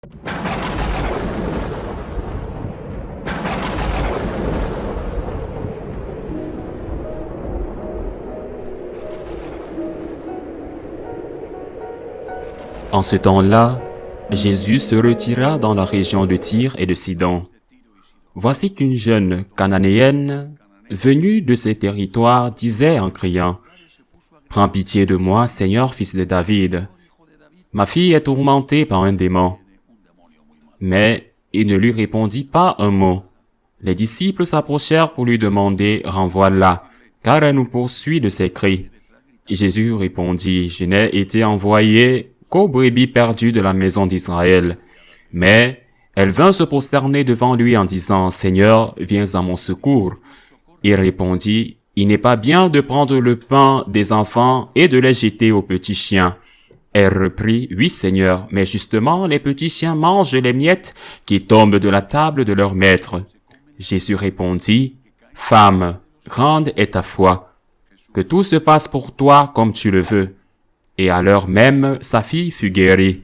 En ce temps-là, Jésus se retira dans la région de Tyr et de Sidon. Voici qu'une jeune cananéenne, venue de ces territoires, disait en criant, « Prends pitié de moi, Seigneur, fils de David. Ma fille est tourmentée par un démon. » Mais il ne lui répondit pas un mot. Les disciples s'approchèrent pour lui demander, « Renvoie-la, car elle nous poursuit de ses cris. » Jésus répondit, « Je n'ai été envoyé qu'aux brebis perdues de la maison d'Israël. » Mais elle vint se prosterner devant lui en disant, « Seigneur, viens à mon secours. » Il répondit, « Il n'est pas bien de prendre le pain des enfants et de les jeter aux petits chiens. » Elle reprit, « Oui, Seigneur, mais justement les petits chiens mangent les miettes qui tombent de la table de leur maître. » Jésus répondit, « Femme, grande est ta foi, que tout se passe pour toi comme tu le veux. » Et à l'heure même, sa fille fut guérie.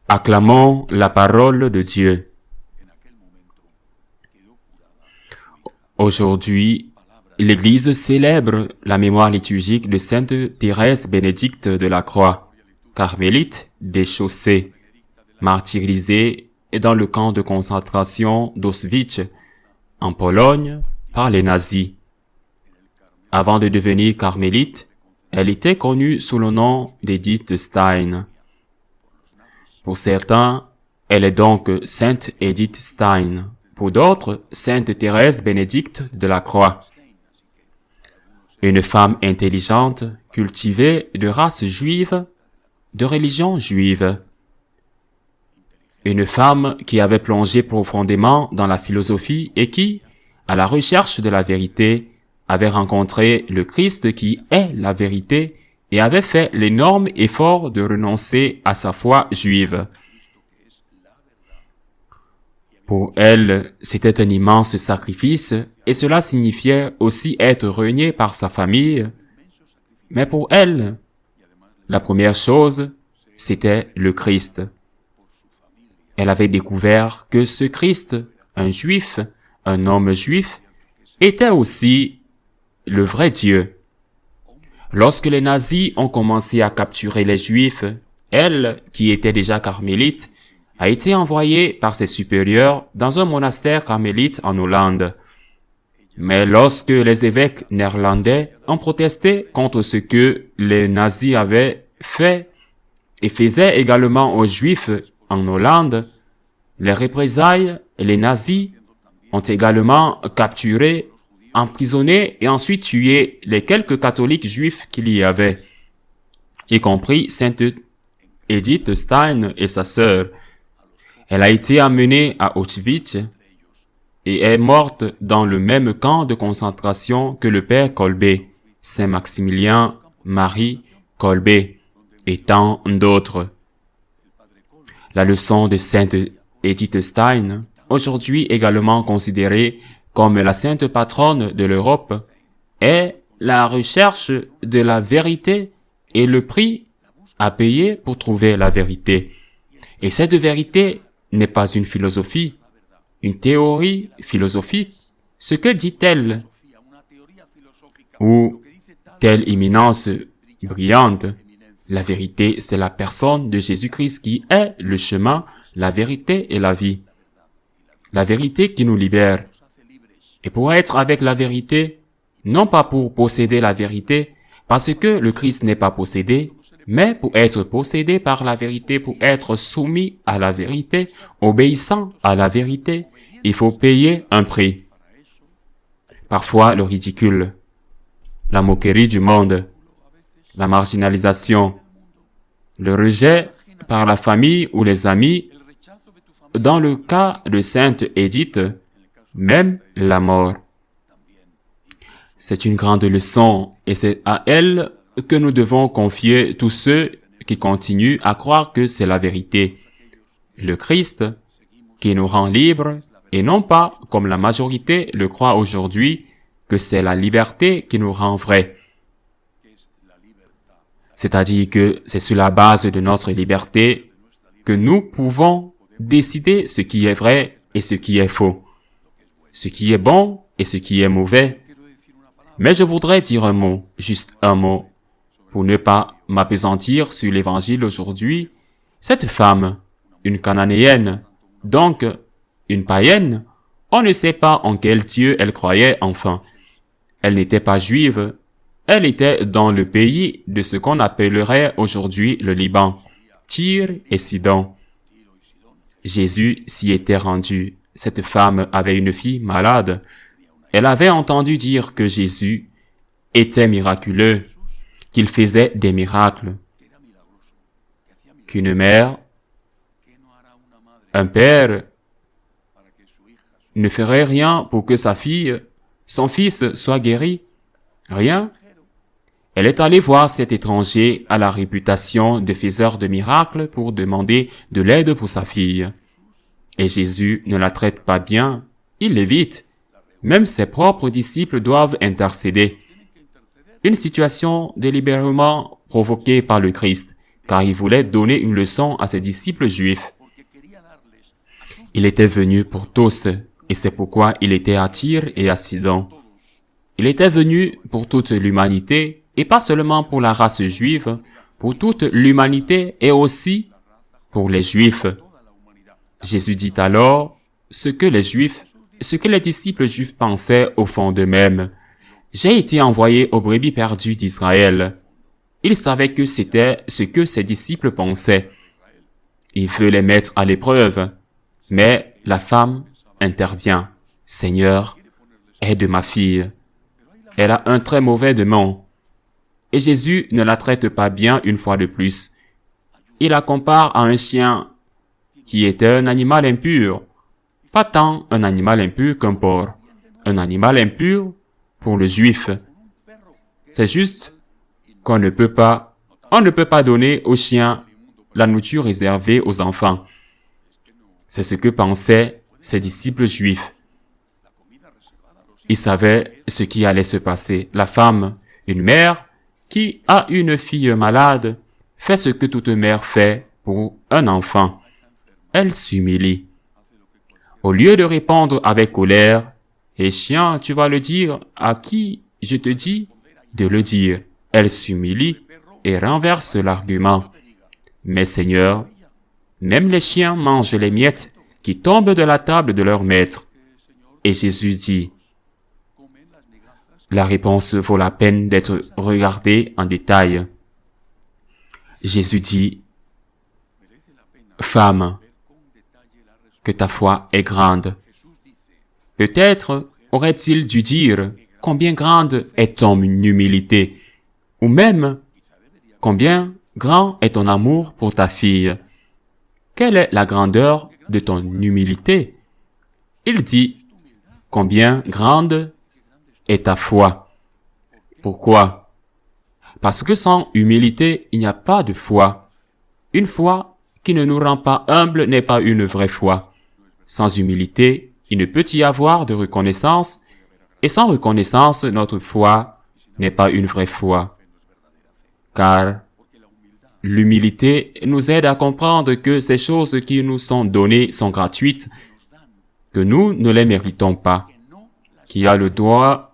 Acclamons la parole de Dieu. Aujourd'hui, l'Église célèbre la mémoire liturgique de Sainte Thérèse Bénédicte de la Croix, carmélite déchaussée, martyrisée dans le camp de concentration d'Auschwitz, en Pologne, par les nazis. Avant de devenir carmélite, elle était connue sous le nom d'Edith Stein. Pour certains, elle est donc Sainte Edith Stein. Pour d'autres, Sainte Thérèse Bénédicte de la Croix. Une femme intelligente, cultivée, de race juive, de religion juive. Une femme qui avait plongé profondément dans la philosophie et qui, à la recherche de la vérité, avait rencontré le Christ qui est la vérité et avait fait l'énorme effort de renoncer à sa foi juive. Pour elle, c'était un immense sacrifice et cela signifiait aussi être renié par sa famille. Mais pour elle, la première chose, c'était le Christ. Elle avait découvert que ce Christ, un juif, un homme juif, était aussi le vrai Dieu. Lorsque les nazis ont commencé à capturer les Juifs, elle, qui était déjà carmélite, a été envoyée par ses supérieurs dans un monastère carmélite en Hollande. Mais lorsque les évêques néerlandais ont protesté contre ce que les nazis avaient fait et faisaient également aux Juifs en Hollande, les représailles et les nazis ont également capturé, emprisonné et ensuite tué les quelques catholiques juifs qu'il y avait, y compris Sainte Edith Stein et sa sœur. Elle a été amenée à Auschwitz et est morte dans le même camp de concentration que le père Kolbe, Saint Maximilien Marie Kolbe et tant d'autres. La leçon de Sainte Edith Stein, aujourd'hui également considérée comme la sainte patronne de l'Europe, est la recherche de la vérité et le prix à payer pour trouver la vérité. Et cette vérité n'est pas une philosophie, une théorie philosophique. Ce que dit-elle? Ou telle éminence brillante, la vérité, c'est la personne de Jésus-Christ qui est le chemin, la vérité et la vie. La vérité qui nous libère. Et pour être avec la vérité, non pas pour posséder la vérité, parce que le Christ n'est pas possédé, mais pour être possédé par la vérité, pour être soumis à la vérité, obéissant à la vérité, il faut payer un prix. Parfois le ridicule, la moquerie du monde, la marginalisation, le rejet par la famille ou les amis, dans le cas de Sainte Édith, même la mort. C'est une grande leçon et c'est à elle que nous devons confier tous ceux qui continuent à croire que c'est la vérité. Le Christ qui nous rend libres et non pas, comme la majorité le croit aujourd'hui, que c'est la liberté qui nous rend vrais. C'est-à-dire que c'est sur la base de notre liberté que nous pouvons décider ce qui est vrai et ce qui est faux, ce qui est bon et ce qui est mauvais. Mais je voudrais dire un mot, juste un mot, pour ne pas m'appesantir sur l'évangile aujourd'hui. Cette femme, une cananéenne, donc une païenne, on ne sait pas en quel Dieu elle croyait enfin. Elle n'était pas juive, elle était dans le pays de ce qu'on appellerait aujourd'hui le Liban, Tyr et Sidon. Jésus s'y était rendu. Cette femme avait une fille malade. Elle avait entendu dire que Jésus était miraculeux, qu'il faisait des miracles, qu'une mère, un père, ne ferait rien pour que sa fille, son fils soit guéri. Rien. Elle est allée voir cet étranger à la réputation de faiseur de miracles pour demander de l'aide pour sa fille. Et Jésus ne la traite pas bien, il l'évite. Même ses propres disciples doivent intercéder. Une situation délibérément provoquée par le Christ, car il voulait donner une leçon à ses disciples juifs. Il était venu pour tous, et c'est pourquoi il était à Tyr et à Sidon. Il était venu pour toute l'humanité, et pas seulement pour la race juive, pour toute l'humanité et aussi pour les Juifs. Jésus dit alors ce que les disciples juifs pensaient au fond d'eux-mêmes. J'ai été envoyé aux brebis perdues d'Israël. Il savait que c'était ce que ses disciples pensaient. Il veut les mettre à l'épreuve, mais la femme intervient. Seigneur, aide ma fille. Elle a un très mauvais démon. Et Jésus ne la traite pas bien une fois de plus. Il la compare à un chien qui était un animal impur. Pas tant un animal impur qu'un porc. Un animal impur pour le juif. C'est juste on ne peut pas donner aux chiens la nourriture réservée aux enfants. C'est ce que pensaient ses disciples juifs. Ils savaient ce qui allait se passer. La femme, une mère, qui a une fille malade, fait ce que toute mère fait pour un enfant. Elle s'humilie. Au lieu de répondre avec colère, « Et chien, tu vas le dire à qui je te dis de le dire », elle s'humilie et renverse l'argument. « Mais Seigneur, même les chiens mangent les miettes qui tombent de la table de leur maître. » Et Jésus dit, la réponse vaut la peine d'être regardée en détail. Jésus dit, « Femme, que ta foi est grande. » Peut-être aurait-il dû dire, « Combien grande est ton humilité ?» ou même, « Combien grand est ton amour pour ta fille ?» Quelle est la grandeur de ton humilité? Il dit, « Combien grande est ta foi. » Pourquoi? Parce que sans humilité, il n'y a pas de foi. Une foi qui ne nous rend pas humbles n'est pas une vraie foi. Sans humilité, il ne peut y avoir de reconnaissance, et sans reconnaissance, notre foi n'est pas une vraie foi. Car l'humilité nous aide à comprendre que ces choses qui nous sont données sont gratuites, que nous ne les méritons pas, qu'il y a le droit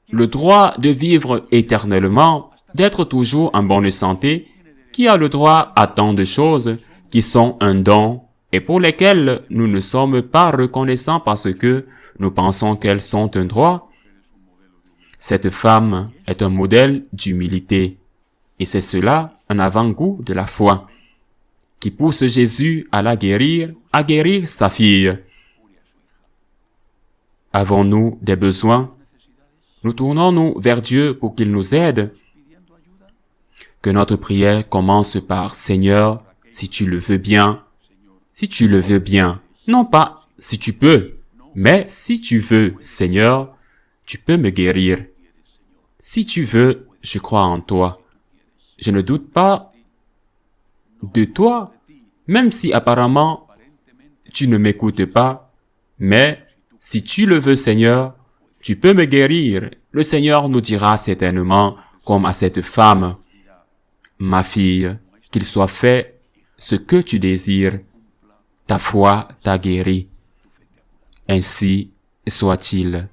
de vivre éternellement, d'être toujours en bonne santé, qui a le droit à tant de choses qui sont un don et pour lesquelles nous ne sommes pas reconnaissants parce que nous pensons qu'elles sont un droit. Cette femme est un modèle d'humilité et c'est cela un avant-goût de la foi qui pousse Jésus à la guérir, à guérir sa fille. Avons-nous des besoins? Nous tournons-nous vers Dieu pour qu'il nous aide? Que notre prière commence par « Seigneur, si tu le veux bien, si tu le veux bien. » Non pas « si tu peux », mais « si tu veux, Seigneur, tu peux me guérir. Si tu veux, je crois en toi. Je ne doute pas de toi, même si apparemment tu ne m'écoutes pas, mais si tu le veux, Seigneur, tu peux me guérir. » Le Seigneur nous dira certainement, comme à cette femme, « Ma fille, qu'il soit fait ce que tu désires. Ta foi t'a guéri. Ainsi soit-il.